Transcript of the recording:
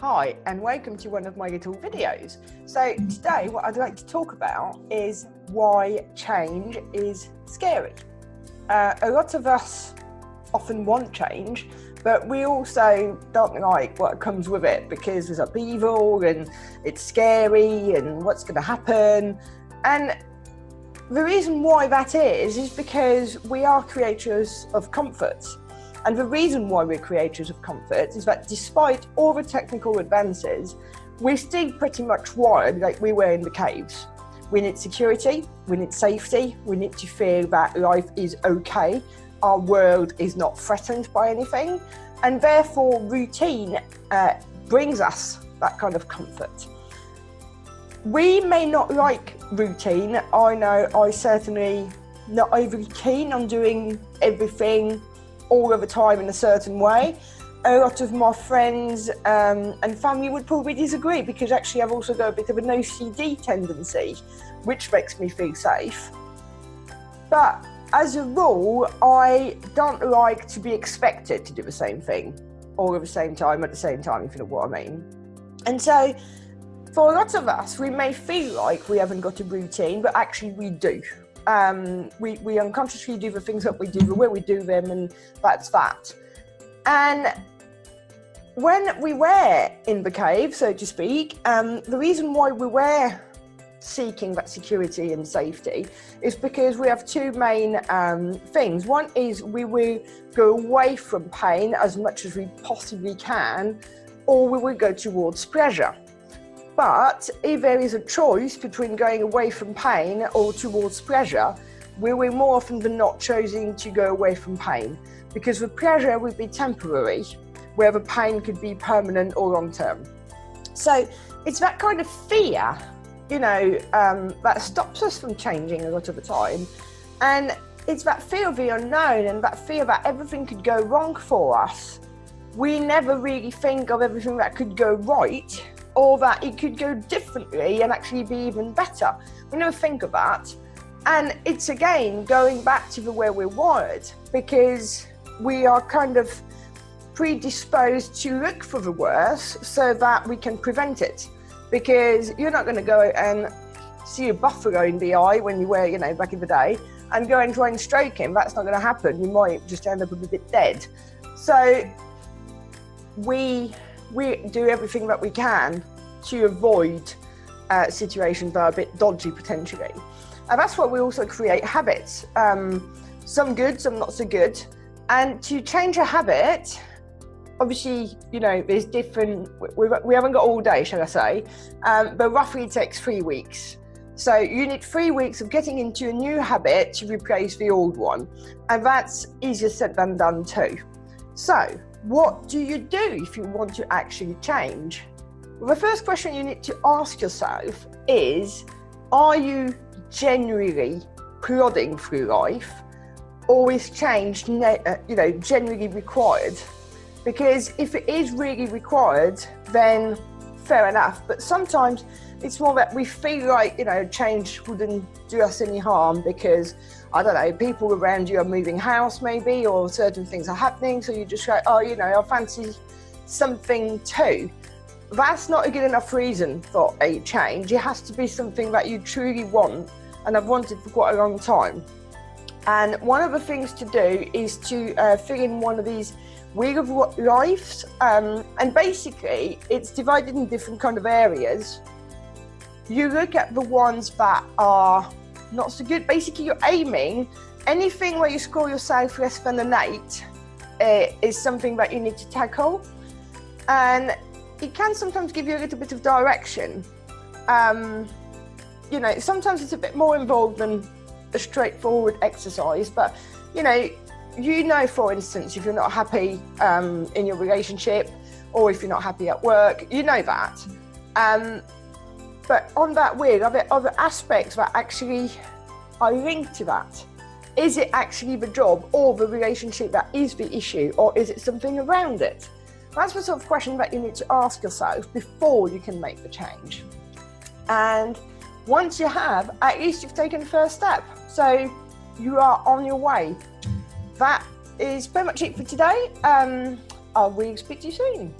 Hi and welcome to one of my little videos. So today what I'd like to talk about is why change is scary. A lot of us often want change, but we also don't like what comes with it because there's upheaval and it's scary and what's going to happen. And the reason why that is because we are creatures of comfort. And the reason why we're creatures of comfort is that despite all the technical advances, we're still pretty much wired like we were in the caves. We need security, we need safety, we need to feel that life is okay, our world is not threatened by anything, and therefore routine brings us that kind of comfort. We may not like routine. I know I certainly not overly keen on doing everything all of the time in a certain way. A lot of my friends and family would probably disagree because actually I've also got a bit of an OCD tendency, which makes me feel safe. But as a rule, I don't like to be expected to do the same thing all at the same time at the same time, if you know what I mean. And so for a lot of us, we may feel like we haven't got a routine, but actually we do. We unconsciously do the things that we do, the way we do them, and that's that. And when we were in the cave, so to speak, the reason why we were seeking that security and safety is because we have two main things. One is we will go away from pain as much as we possibly can, or we will go towards pleasure. But if there is a choice between going away from pain or towards pleasure, we will more often than not choosing to go away from pain, because the pleasure would be temporary, where the pain could be permanent or long-term. So it's that kind of fear, that stops us from changing a lot of the time. And it's that fear of the unknown and that fear that everything could go wrong for us. We never really think of everything that could go right, or that it could go differently and actually be even better. We never think of that. And it's again going back to the way we're wired, because we are kind of predisposed to look for the worst so that we can prevent it. Because you're not going to go and see a buffalo in the eye when you were, back in the day, and go and try and stroke him. That's not going to happen. You might just end up a bit dead. So we do everything that we can to avoid situations that are a bit dodgy potentially. And that's why we also create habits, some good, some not so good. And to change a habit, obviously, there's different, we haven't got all day, shall I say, but roughly it takes 3 weeks. So you need 3 weeks of getting into a new habit to replace the old one. And that's easier said than done too. So what do you do if you want to actually change? Well, the first question you need to ask yourself is, are you genuinely plodding through life, or is change genuinely required? Because if it is really required, then fair enough. But sometimes it's more that we feel like, change wouldn't do us any harm because, I don't know, people around you are moving house maybe, or certain things are happening. So you just go, I fancy something too. That's not a good enough reason for a change. It has to be something that you truly want and have wanted for quite a long time. And one of the things to do is to fill in one of these Wheel of Lives. And basically, it's divided in different kind of areas. You look at the ones that are not so good. Basically, you're aiming anything where you score yourself less than an 8 is something that you need to tackle. And it can sometimes give you a little bit of direction. Sometimes it's a bit more involved than a straightforward exercise, but for instance, if you're not happy in your relationship, or if you're not happy at work, that. But on that wheel, are there other aspects that actually are linked to that? Is it actually the job or the relationship that is the issue, or is it something around it? That's the sort of question that you need to ask yourself before you can make the change. And once you have, at least you've taken the first step. So you are on your way. That is pretty much it for today. I will speak to you soon.